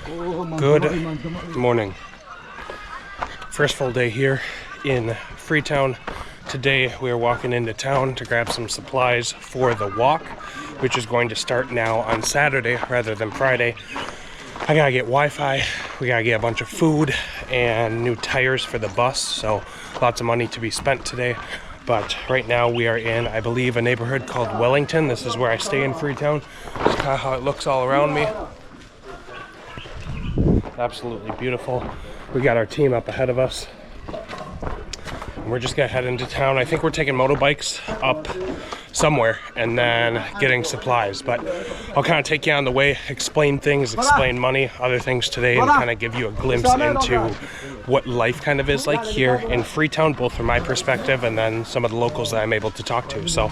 Good morning. First full day here in Freetown. Today we are walking into town to grab some supplies for the walk, which is going to start now on Saturday rather than Friday. I gotta get Wi-Fi, we gotta get a bunch of food and new tires for the bus, so lots of money to be spent today. But right now we are in, I believe, a neighborhood called Wellington. This is where I stay in Freetown. This is kind of how it looks all around me. Absolutely beautiful. We got our team up ahead of us. And we're just gonna head into town. I think we're taking motorbikes up somewhere and then getting supplies. But I'll kind of take you on the way, explain things, explain money, other things today, and kind of give you a glimpse into what life kind of is like here in Freetown, both from my perspective and then some of the locals that I'm able to talk to. So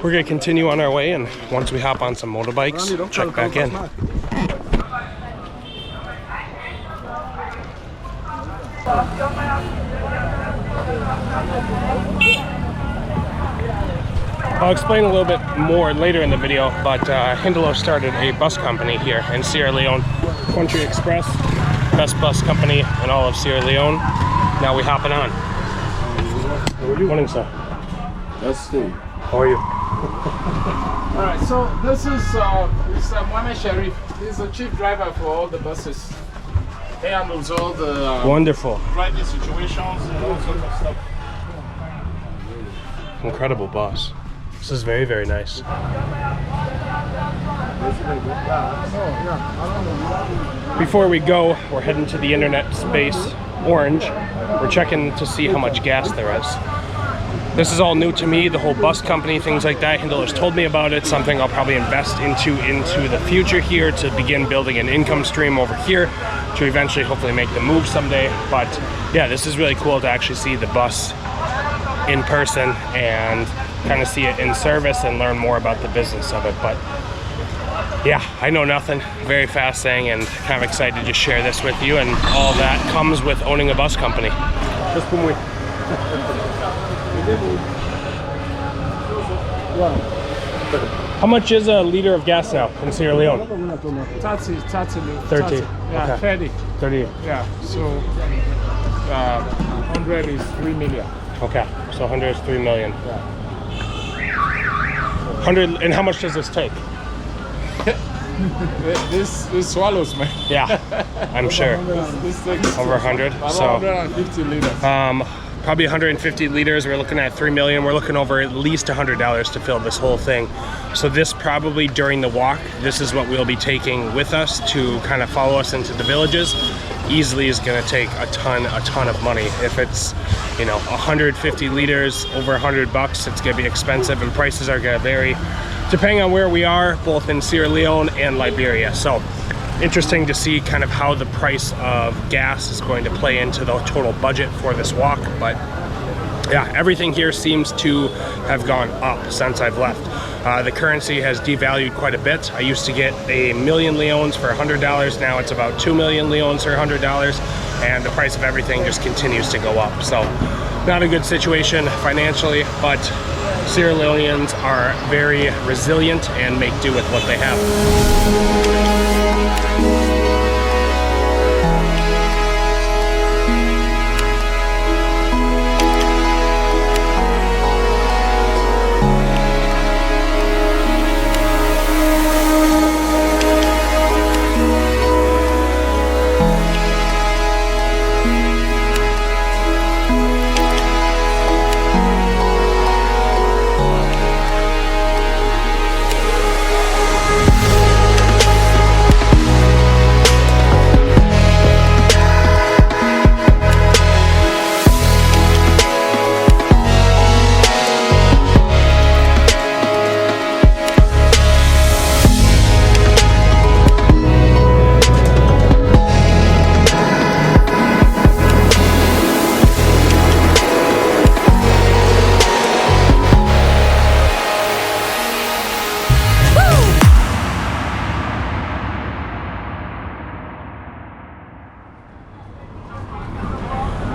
we're gonna continue on our way, and once we hop on some motorbikes, check back in. I'll explain a little bit more later in the video, but Hindolo started a bus company here in Sierra Leone, Kontri Express, best bus company in all of Sierra Leone. Now we hopping on. Good morning, sir. That's Steve. How are you? All right, so this is Mohamed Sharif. He's the chief driver for all the buses. He handles all the wonderful driving situations and all sorts of stuff. Incredible bus. This is very, very nice. Before we go, we're heading to the internet space, Orange. We're checking to see how much gas there is. This is all new to me, the whole bus company, things like that. Hindolo's told me about it, something I'll probably invest into the future here to begin building an income stream over here to eventually hopefully make the move someday. But yeah, this is really cool to actually see the bus in person and kind of see it in service and learn more about the business of it. But yeah, I know nothing, very fast thing, and kind of excited to share this with you, and all that comes with owning a bus company. How much is a liter of gas now in Sierra Leone? 30. 30. Yeah, Okay. 30. Yeah, so 100 is 3 million. Okay, so 100 is 3 million. Yeah. 100, and how much does this take? This swallows, man. Yeah, I'm sure. This takes over 100. So 150 liters. Probably 150 liters. We're looking at 3 million. We're looking over at least $100 to fill this whole thing. So this probably during the walk, this is what we'll be taking with us to kind of follow us into the villages. Easily is going to take a ton of money. If it's, you know, 150 liters, over $100, it's going to be expensive, and prices are going to vary depending on where we are, both in Sierra Leone and Liberia. So interesting to see kind of how the price of gas is going to play into the total budget for this walk. But yeah, everything here seems to have gone up since I've left. The currency has devalued quite a bit. I used to get 1,000,000 leones for $100. Now it's about 2,000,000 leones for $100, and the price of everything just continues to go up. So not a good situation financially, but Sierra Leoneans are very resilient and make do with what they have.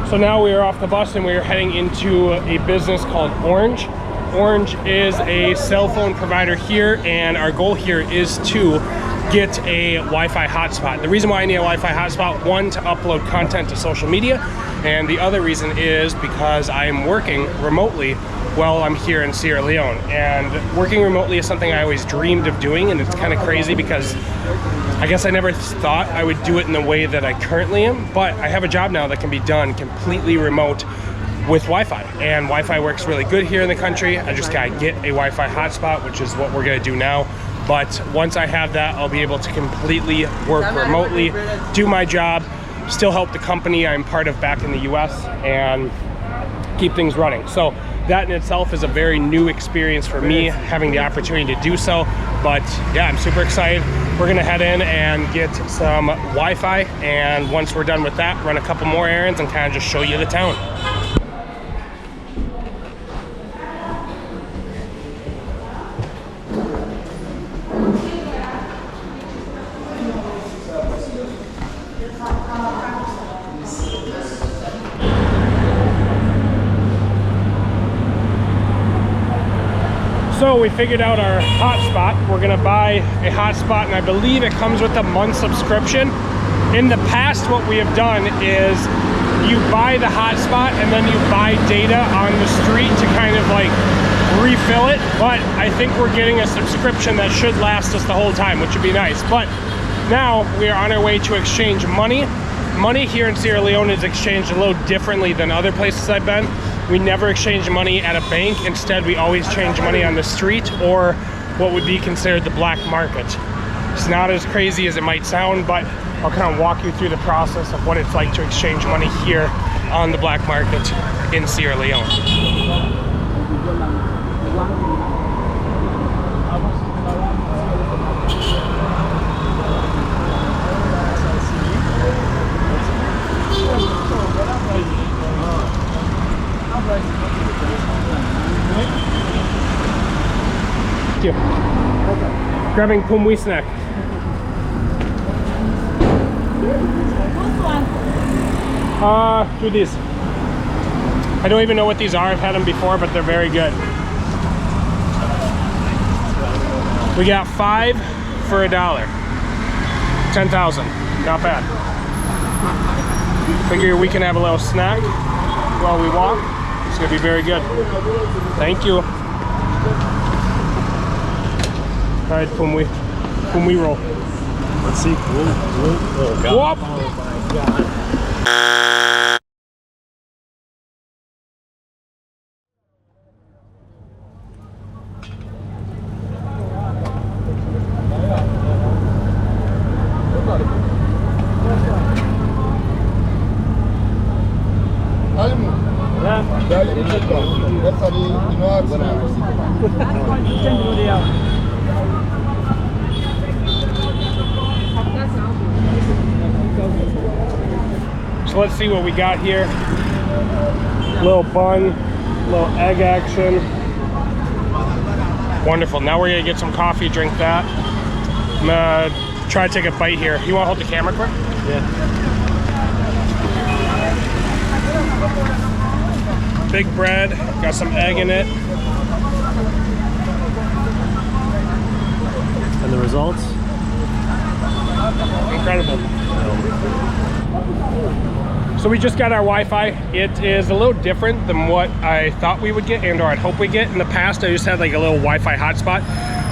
So now we are off the bus and we are heading into a business called Orange. Orange is a cell phone provider here, and our goal here is to get a Wi-Fi hotspot. The reason why I need a Wi-Fi hotspot, one, to upload content to social media, and the other reason is because I am working remotely while I'm here in Sierra Leone. And working remotely is something I always dreamed of doing, and it's kind of crazy because I guess I never thought I would do it in the way that I currently am, but I have a job now that can be done completely remote with Wi-Fi, and Wi-Fi works really good here in the country. I just gotta get a Wi-Fi hotspot, which is what we're gonna do now. But once I have that, I'll be able to completely work remotely, do my job, still help the company I'm part of back in the US, and keep things running. So that in itself is a very new experience for me, having the opportunity to do so. But yeah, I'm super excited. We're gonna head in and get some Wi-Fi, and once we're done with that, run a couple more errands and kind of just show you the town. So we figured out our hotspot. We're gonna buy a hotspot, and I believe it comes with a month subscription. In the past, what we have done is you buy the hotspot and then you buy data on the street to kind of like refill it. But I think we're getting a subscription that should last us the whole time, which would be nice. But now we are on our way to exchange money. Money here in Sierra Leone is exchanged a little differently than other places I've been. We never exchange money at a bank. Instead, we always change money on the street, or what would be considered the black market. It's not as crazy as it might sound, but I'll kind of walk you through the process of what it's like to exchange money here on the black market in Sierra Leone. Thank you. Grabbing pumwi snack. Do these. I don't even know what these are. I've had them before, but they're very good. We got 5 for $1. 10,000. Not bad. Figure we can have a little snack while we walk. It's gonna be very good. Thank you. All right, pumwi roll. Let's see. Oh God. Whoop. Oh my God. So let's see what we got here. Little bun, little egg action. Wonderful. Now we're gonna get some coffee, drink that. I'm gonna try to take a bite here. You wanna hold the camera quick? Yeah. Big bread, got some egg in it. And the results? Incredible. So we just got our Wi-Fi. It is a little different than what I thought we would get and or I'd hope we get. In the past, I just had like a little Wi-Fi hotspot.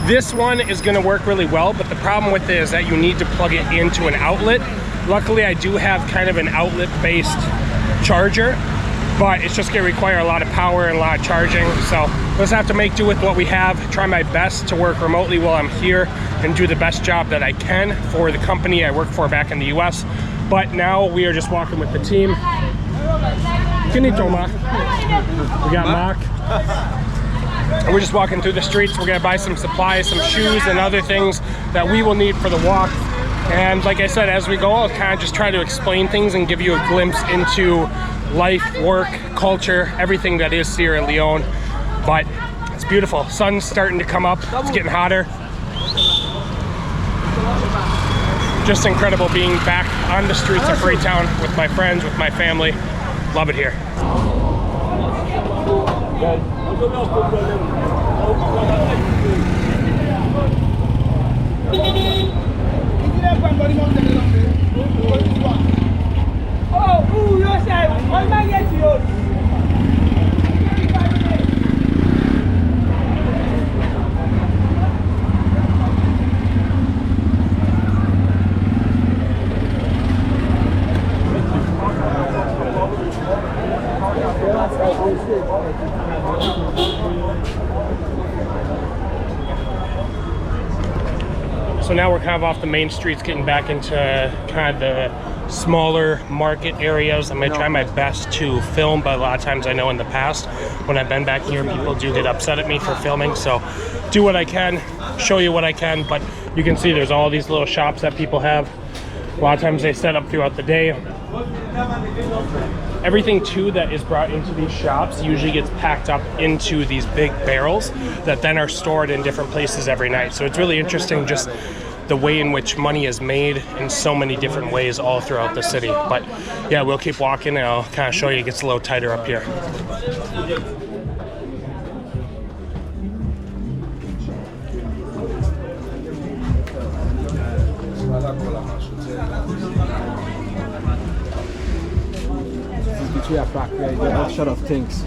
This one is gonna work really well, but the problem with it is that you need to plug it into an outlet. Luckily, I do have kind of an outlet-based charger, but it's just gonna require a lot of power and a lot of charging. So let's have to make do with what we have, try my best to work remotely while I'm here and do the best job that I can for the company I work for back in the US. But now we are just walking with the team. Kinitoma. We got Mark. And we're just walking through the streets. We're gonna buy some supplies, some shoes and other things that we will need for the walk. And like I said, as we go, I'll kind of just try to explain things and give you a glimpse into life, work, culture, everything that is Sierra Leone. But it's beautiful. Sun's starting to come up. It's getting hotter. Just incredible being back on the streets of Freetown with my friends, with my family. Love it here. So now we're kind of off the main streets, getting back into kind of the smaller market areas. I'm gonna try my best to film, but a lot of times I know in the past when I've been back here, people do get upset at me for filming. So do what I can, show you what I can, but you can see there's all these little shops that people have. A lot of times they set up throughout the day. Everything too that is brought into these shops usually gets packed up into these big barrels that then are stored in different places every night. So it's really interesting just the way in which money is made in so many different ways all throughout the city. But yeah, we'll keep walking and I'll kind of show you. It gets a little tighter up here. We are back there, there are a lot of things.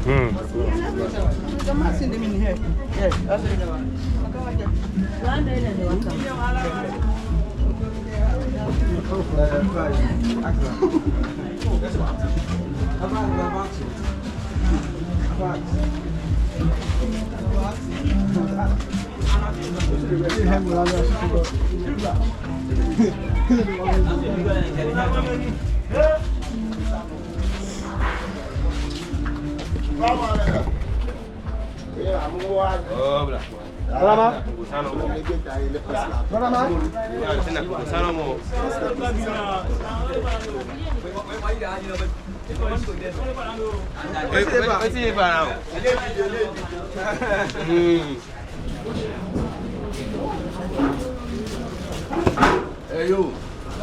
Hey you,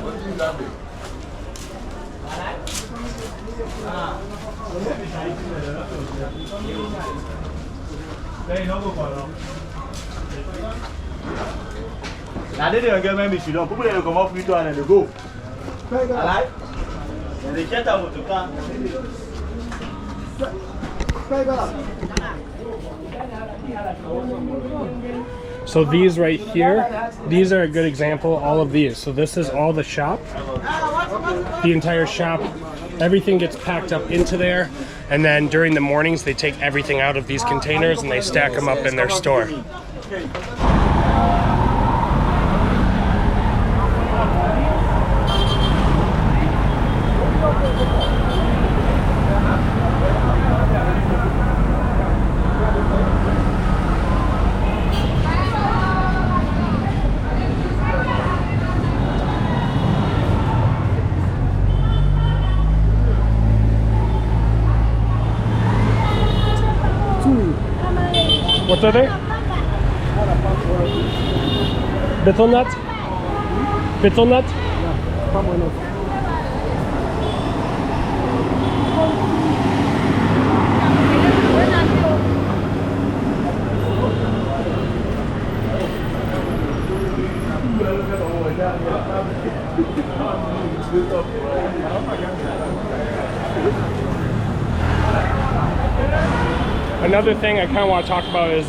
what do you got me? Now they don't get me shit on. People they come off Freetown and they go. Alright? And they get out with the car. So these right here, these are a good example, all of these. So this is all the shop, the entire shop. Everything gets packed up into there, and then during the mornings they take everything out of these containers and they stack them up in their store. What are they? Betel nut? Betel nut? Another thing I kind of want to talk about is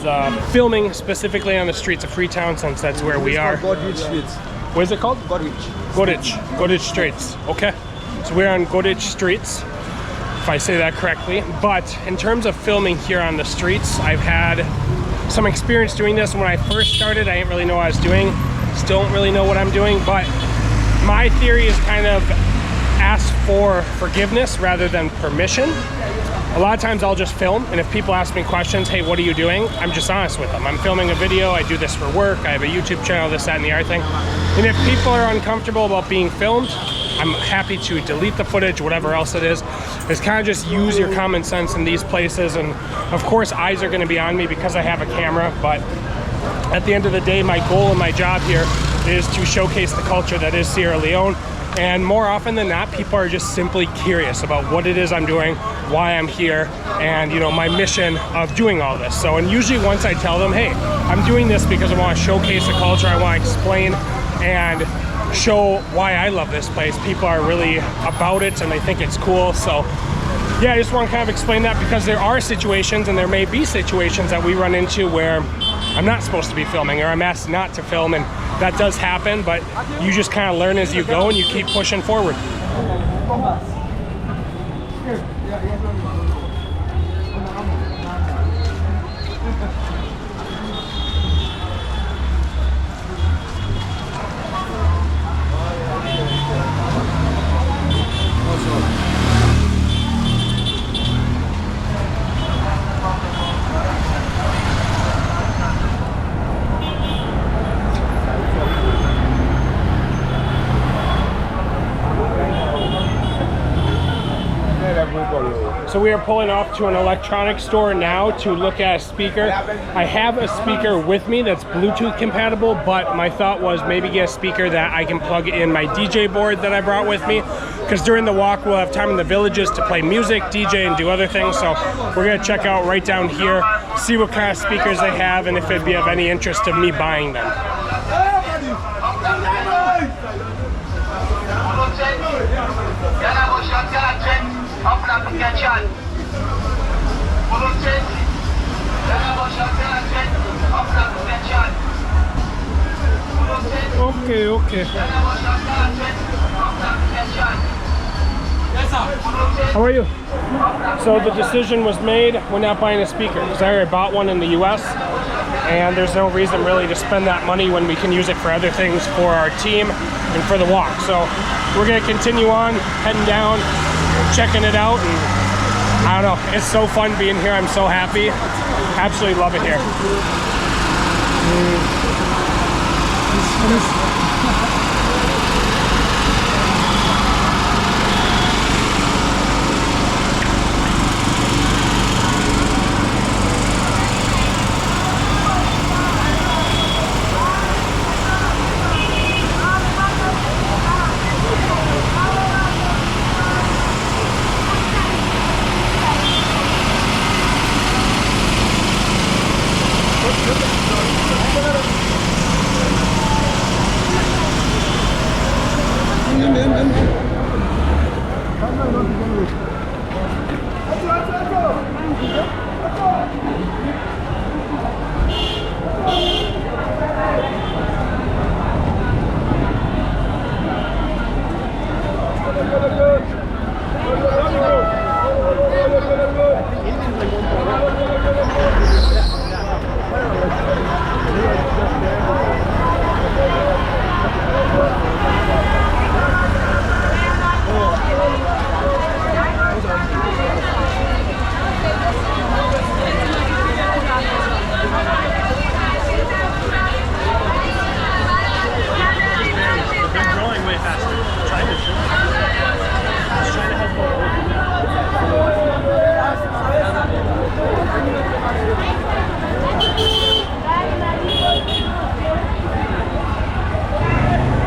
filming specifically on the streets of Freetown, since that's where we are. Godwich Street. What is it called? Godwich. Godwich Streets. Okay, so we're on Godwich Streets, if I say that correctly. But in terms of filming here on the streets, I've had some experience doing this. When I first started, I didn't really know what I was doing. Still don't really know what I'm doing, but my theory is kind of ask for forgiveness rather than permission. A lot of times I'll just film, and if people ask me questions, hey, what are you doing? I'm just honest with them. I'm filming a video, I do this for work, I have a YouTube channel, this, that, and the other thing. And if people are uncomfortable about being filmed, I'm happy to delete the footage, whatever else it is. It's kind of just use your common sense in these places. And of course, eyes are gonna be on me because I have a camera, but at the end of the day, my goal and my job here is to showcase the culture that is Sierra Leone. And more often than not, people are just simply curious about what it is I'm doing, why I'm here, and you know, my mission of doing all this. So, and usually once I tell them, hey, I'm doing this because I want to showcase the culture, I want to explain and show why I love this place. People are really about it and they think it's cool. So yeah, I just want to kind of explain that, because there are situations, and there may be situations that we run into where I'm not supposed to be filming, or I'm asked not to film, and that does happen, but you just kind of learn as you go and you keep pushing forward. So we are pulling off to an electronics store now to look at a speaker. I have a speaker with me that's Bluetooth compatible, but my thought was maybe get a speaker that I can plug in my DJ board that I brought with me, because during the walk we'll have time in the villages to play music, DJ, and do other things. So we're gonna check out right down here, see what kind of speakers they have, and if it'd be of any interest of me buying them. Okay. How are you? So the decision was made, we're not buying a speaker, because I already bought one in the US, and there's no reason really to spend that money when we can use it for other things for our team and for the walk. So we're gonna continue on, heading down, checking it out, and I don't know, it's so fun being here. I'm so happy. Absolutely love it here.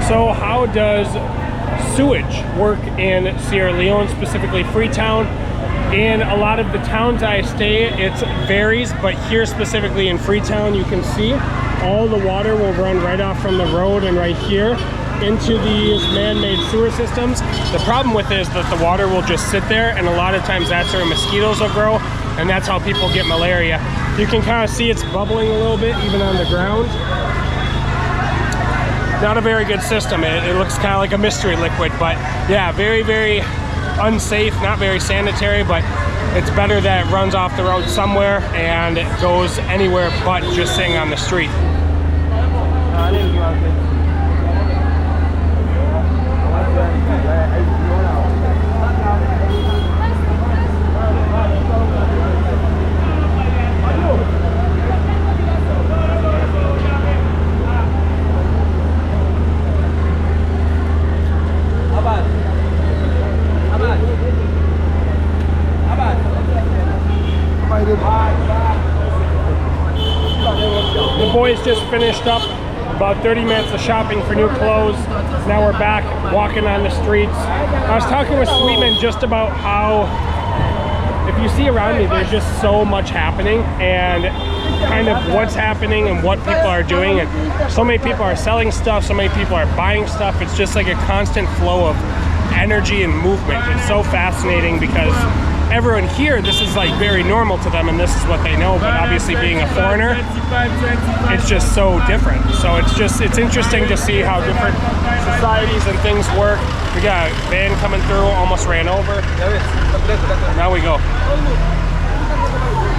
So how does sewage work in Sierra Leone, specifically Freetown? In a lot of the towns I stay, it varies, but here specifically in Freetown, you can see all the water will run right off from the road and right here into these man-made sewer systems. The problem with it is that the water will just sit there, and a lot of times that's where mosquitoes will grow, and that's how people get malaria. You can kind of see it's bubbling a little bit even on the ground. Not a very good system. It looks kind of like a mystery liquid, but yeah, very, very unsafe, not very sanitary, but it's better that it runs off the road somewhere and it goes anywhere but just sitting on the street. The boys just finished up about 30 minutes of shopping for new clothes. Now we're back walking on the streets. I was talking with Sweetman just about how if if you see around me, there's just so much happening, and kind of what's happening and what people are doing, and so many people are selling stuff, so many people are buying stuff. It's just like a constant flow of energy and movement. It's so fascinating because everyone here, this is like very normal to them and this is what they know, but obviously being a foreigner, it's just so different. So it's interesting to see how different societies and things work. We got a van coming through, almost ran over. Now we go.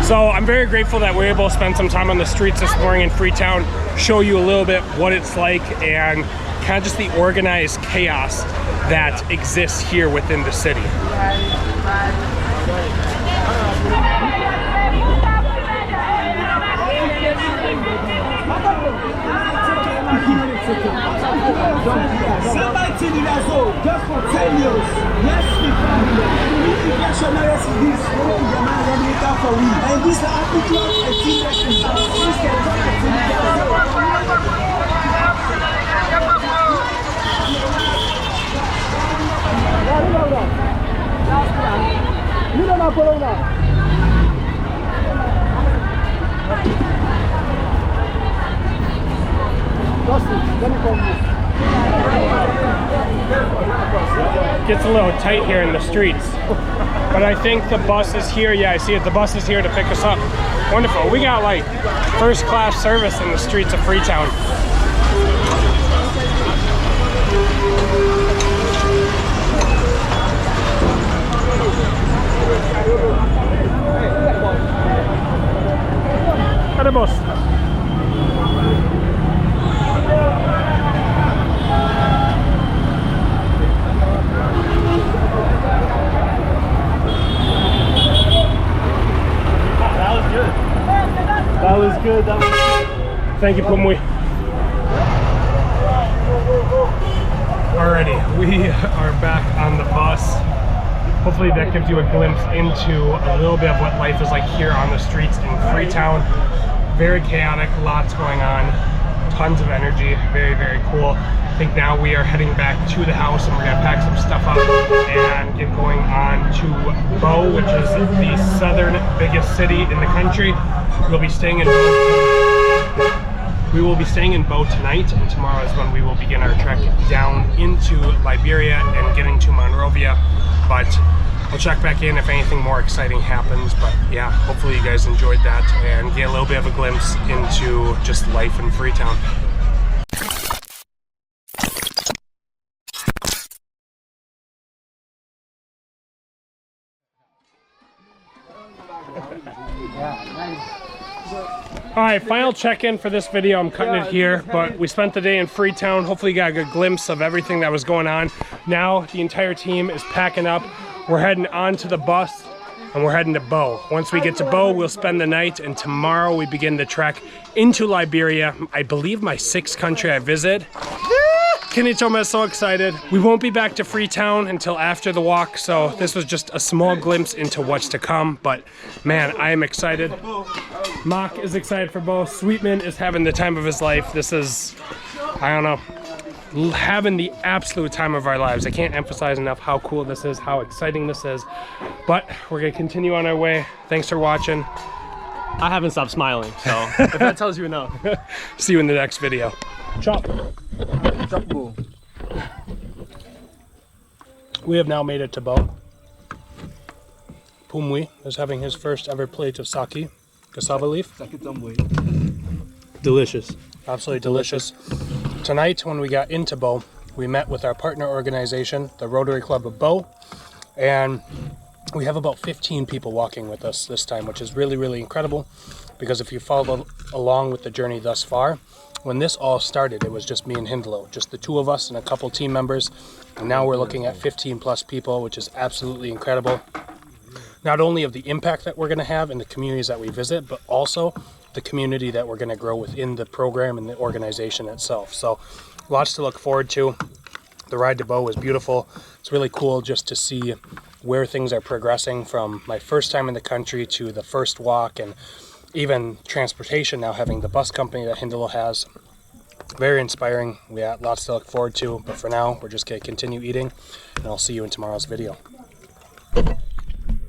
So I'm very grateful that we're able to spend some time on the streets this morning in Freetown, show you a little bit what it's like and kind of just the organized chaos that exists here within the city. Somebody tell you that so just for 10 years. Yes, we this for we. And this Gets a little tight here in the streets, but I think the bus is here. Yeah, I see it. The bus is here to pick us up. Wonderful. We got like first-class service in the streets of Freetown. Ada bos. That was good. That was good. Thank you, Pumwi. Alrighty, we are back on the bus. Hopefully that gives you a glimpse into a little bit of what life is like here on the streets in Freetown. Very chaotic, lots going on, tons of energy, very, very cool. I think now we are heading back to the house and we're gonna pack some stuff up and get going on to Bo, which is the southern biggest city in the country. We'll be staying in Bo tonight, and tomorrow is when we will begin our trek down into Liberia and getting to Monrovia. But I'll check back in if anything more exciting happens. But yeah, hopefully you guys enjoyed that and get a little bit of a glimpse into just life in Freetown. Alright, final check-in for this video. I'm cutting it here, but we spent the day in Freetown. Hopefully you got a good glimpse of everything that was going on. Now the entire team is packing up. We're heading on to the bus and we're heading to Bo. Once we get to Bo, we'll spend the night, and tomorrow we begin the trek into Liberia. I believe my 6th country I visit. Kinitoma is so excited. We won't be back to Freetown until after the walk, so this was just a small glimpse into what's to come, but man, I am excited. Mock is excited for Bo. Sweetman is having the time of his life. This is, I don't know, having the absolute time of our lives. I can't emphasize enough how cool this is, how exciting this is, but we're gonna continue on our way. Thanks for watching. I haven't stopped smiling, so if that tells you enough. See you in the next video. Chop. We have now made it to Bo. Pumwi is having his first ever plate of sake, cassava leaf. Delicious. Absolutely delicious. Tonight, when we got into Bo, we met with our partner organization, the Rotary Club of Bo, and we have about 15 people walking with us this time, which is really, really incredible, because if you follow along with the journey thus far, when this all started, it was just me and Hindolo, just the two of us and a couple team members, and now we're looking at 15 plus people, which is absolutely incredible. Not only of the impact that we're going to have in the communities that we visit, but also the community that we're going to grow within the program and the organization itself. So lots to look forward to. The ride to Bo was beautiful. It's really cool just to see where things are progressing from my first time in the country to the first walk, and even transportation now, having the bus company that Hindolo has. Very inspiring. We got lots to look forward to, but for now we're just going to continue eating, and I'll see you in tomorrow's video.